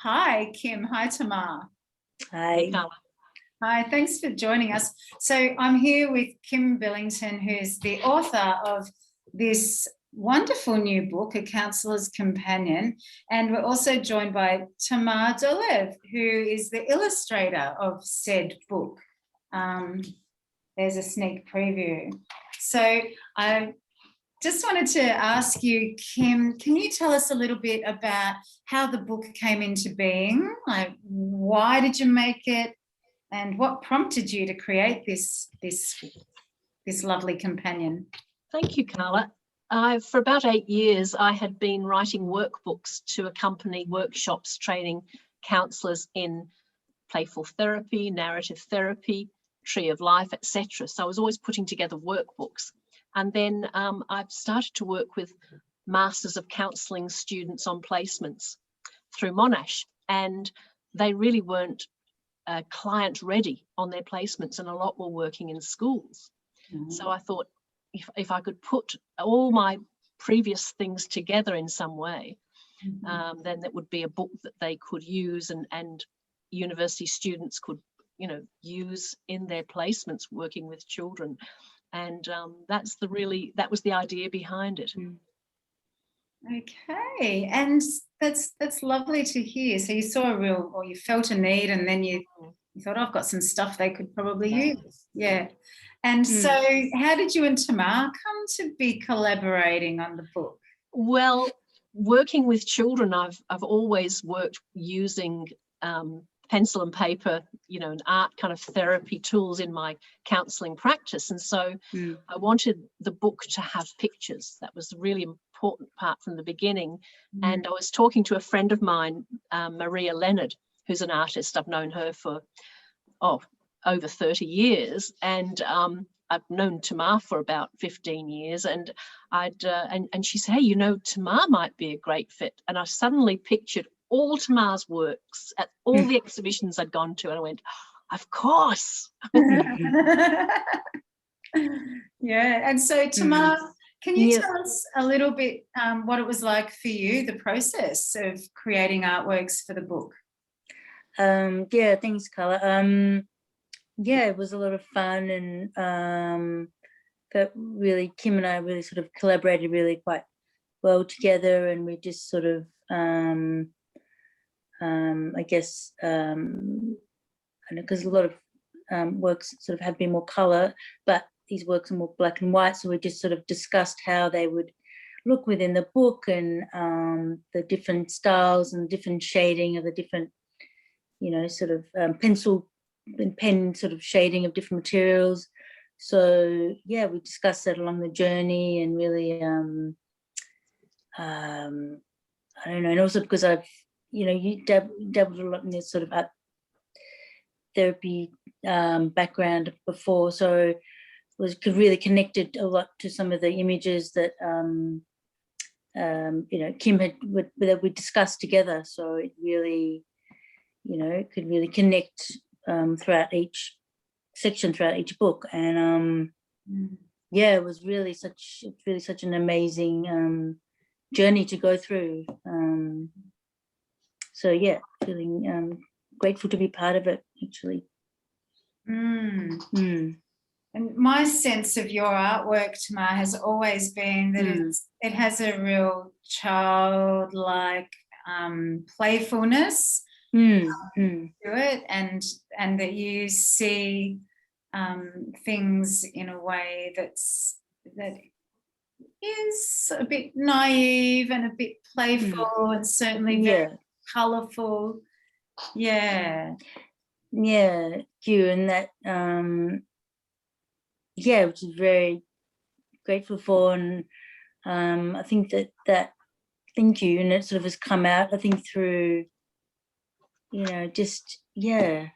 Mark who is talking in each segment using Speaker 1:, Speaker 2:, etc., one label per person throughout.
Speaker 1: Hi, Kim. Hi, Tamar.
Speaker 2: Hi.
Speaker 1: Hi, thanks for joining us. So I'm here with Kim Billington, who's the author of this wonderful new book, A Counselor's Companion. And we're also joined by Tamar Dolev, who is the illustrator of said book. There's a sneak preview. So I just wanted to ask you, Kim, can you tell us a little bit about how the book came into being? Like, why did you make it? And what prompted you to create this lovely companion?
Speaker 2: Thank you, Carla. For about 8 years, I had been writing workbooks to accompany workshops training counsellors in playful therapy, narrative therapy, tree of life, etc. So I was always putting together workbooks. And then I've started to work with Masters of Counselling students on placements through Monash, and they really weren't client ready on their placements, and a lot were working in schools. So I thought if I could put all my previous things together in some way, then that would be a book that they could use and university students could, use in their placements working with children. And that was the idea behind it.
Speaker 1: Okay, and that's lovely to hear. So you saw you felt a need, and then you thought, I've got some stuff they could probably use. Yeah. And so how did you and Tamar come to be collaborating on the book?
Speaker 2: Well, working with children, I've always worked using pencil and paper, and art kind of therapy tools in my counselling practice. And so I wanted the book to have pictures. That was a really important part from the beginning. And I was talking to a friend of mine, Maria Leonard, who's an artist. I've known her for, over 30 years. And I've known Tamar for about 15 years. And and she said, hey, Tamar might be a great fit. And I suddenly pictured all Tamar's works at all the exhibitions I'd gone to, and I went, of course.
Speaker 1: Yeah. And so Tamar, can you tell us a little bit what it was like for you, the process of creating artworks for the book?
Speaker 3: Yeah, thanks, Carla. Yeah, it was a lot of fun, and but really Kim and I really sort of collaborated really quite well together, and we just sort of I guess I know, because a lot of works sort of have been more colour, but these works are more black and white, so we just sort of discussed how they would look within the book, and the different styles and different shading of the different, sort of pencil and pen sort of shading of different materials. So yeah, we discussed that along the journey, and really I don't know, and also because I've you dabbled a lot in this sort of art therapy background before, so could really connected a lot to some of the images that Kim that we discussed together. So it really, could really connect throughout each section, throughout each book, and yeah, it was really such an amazing journey to go through. So yeah, feeling grateful to be part of it, actually.
Speaker 1: And my sense of your artwork, Tamar, has always been that it has a real childlike playfulness to it, and that you see things in a way that is a bit naive and a bit playful, and certainly very colourful. Yeah.
Speaker 3: Yeah, thank you. And that which is very grateful for, and I think that thank you, and it sort of has come out, I think, through just I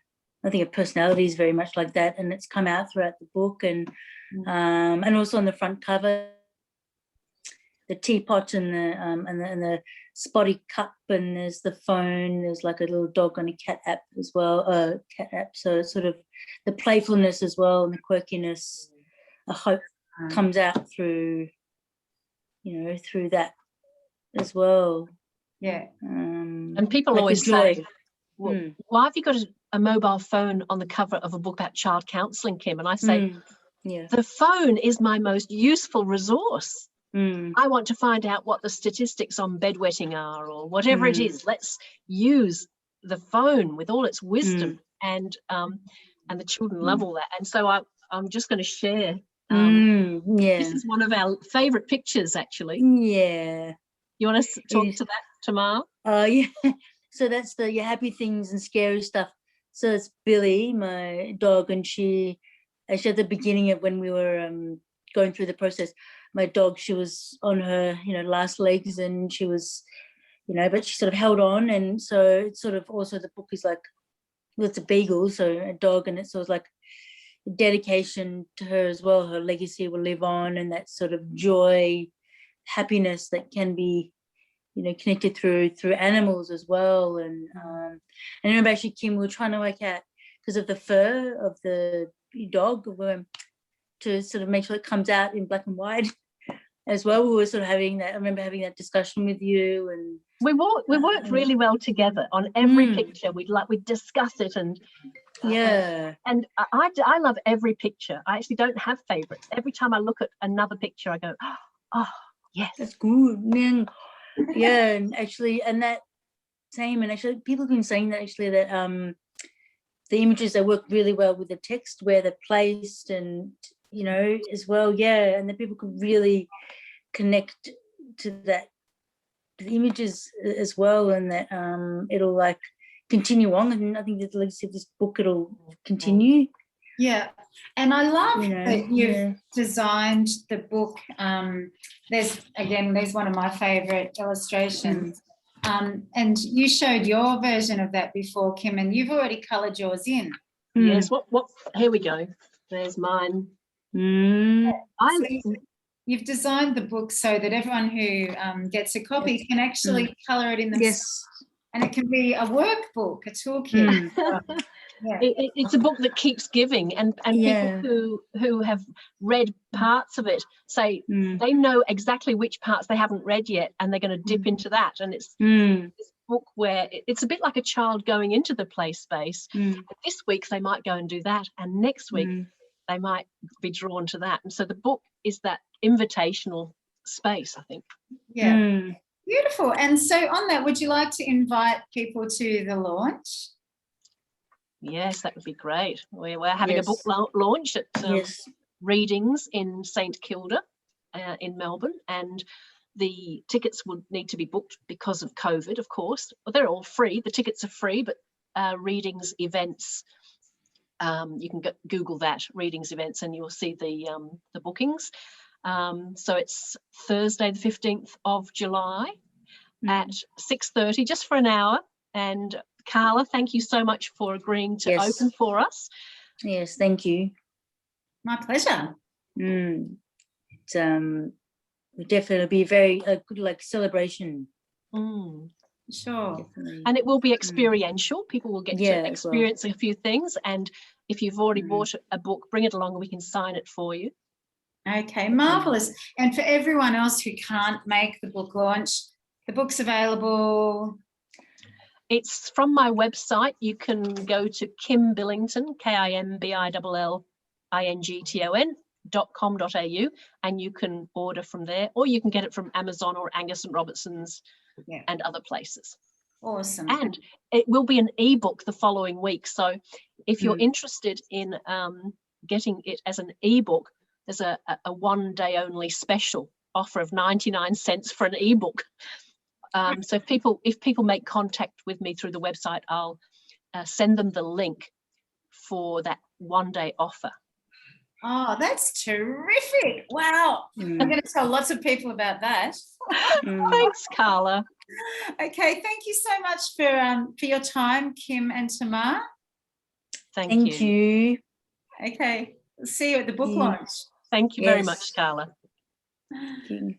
Speaker 3: think her personality is very much like that, and it's come out throughout the book, and also on the front cover, the teapot and the spotty cup, and there's the phone, there's like a little dog on a cat app as well, so it's sort of the playfulness as well, and the quirkiness, I hope, comes out through through that as well.
Speaker 1: Yeah.
Speaker 2: And people
Speaker 3: like the
Speaker 2: always
Speaker 3: joy.
Speaker 2: say, well, why have you got a mobile phone on the cover of a book about child counselling, Kim? And I say,
Speaker 3: Yeah.
Speaker 2: the phone is my most useful resource.
Speaker 3: Mm.
Speaker 2: I want to find out what the statistics on bedwetting are, or whatever it is. Let's use the phone with all its wisdom, and the children love all that. And so I'm just going to share.
Speaker 3: Yeah.
Speaker 2: This is one of our favourite pictures, actually.
Speaker 3: Yeah.
Speaker 2: You want to talk to that, Tamar?
Speaker 3: Yeah. So that's the your happy things and scary stuff. So it's Billy, my dog, and she actually at the beginning of when we were going through the process, my dog, she was on her, last legs, and she was, but she sort of held on. And so it's sort of also the book is like, well, it's a beagle, so a dog, and it's sort of like a dedication to her as well. Her legacy will live on, and that sort of joy, happiness that can be, connected through animals as well. And I remember actually, Kim, we were trying to work out, because of the fur of the dog, to sort of make sure it comes out in black and white as well. We were sort of having that, I remember having that discussion with you, and
Speaker 2: we worked really well together on every picture. We'd discuss it, and and I love every picture. I actually don't have favorites. Every time I look at another picture, I go, oh yes,
Speaker 3: that's good. Yeah, and actually, and that same, and actually people have been saying that actually, that the images, they work really well with the text, where they're placed, and as well, and that people can really connect to that, the images as well, and that it'll like continue on. And I think the legacy of this book, it'll continue.
Speaker 1: Yeah, and I love that you've designed the book. There's one of my favourite illustrations, and you showed your version of that before, Kim, and you've already coloured yours in.
Speaker 2: Yes. What? Here we go. There's mine.
Speaker 1: You've designed the book so that everyone who gets a copy can actually colour it in themselves, and it can be a workbook, a toolkit.
Speaker 2: It's a book that keeps giving, and people who have read parts of it say they know exactly which parts they haven't read yet, and they're going to dip into that. And it's this book where it's a bit like a child going into the play space. This week they might go and do that, and next week they might be drawn to that. And so the book is that invitational space, I think.
Speaker 1: Beautiful. And so on that, would you like to invite people to the launch?
Speaker 2: Yes, that would be great. We're having a book launch at Readings in St Kilda in Melbourne, and the tickets would need to be booked because of COVID, of course. Well, they're all free. The tickets are free, but Readings events, you can Google that, Readings events, and you'll see the bookings. So it's Thursday, the 15th of July at 6:30, just for an hour. And Carla, thank you so much for agreeing to open for us.
Speaker 3: Yes, thank you.
Speaker 1: My pleasure.
Speaker 3: It's would definitely be a good celebration.
Speaker 1: Sure.
Speaker 3: Definitely.
Speaker 2: And it will be experiential. People will get to experience a few things. And if you've already bought a book, bring it along and we can sign it for you.
Speaker 1: Okay, marvellous. And for everyone else who can't make the book launch, the book's available.
Speaker 2: It's from my website. You can go to Kim Billington, KIMBILLINGTON.com.au, and you can order from there, or you can get it from Amazon or Angus and Robertson's and other places.
Speaker 1: Awesome.
Speaker 2: And it will be an ebook the following week. So if you're interested in getting it as an ebook, there's a one-day only special offer of 99 cents for an ebook. So if people make contact with me through the website, I'll send them the link for that one-day offer.
Speaker 1: Oh, that's terrific. Wow. I'm going to tell lots of people about that.
Speaker 2: Thanks, Carla.
Speaker 1: Okay, thank you so much for your time, Kim and Tamar.
Speaker 2: Thank you.
Speaker 1: Okay, see you at the book launch.
Speaker 2: Thank you very much, Carla.
Speaker 3: Thank you.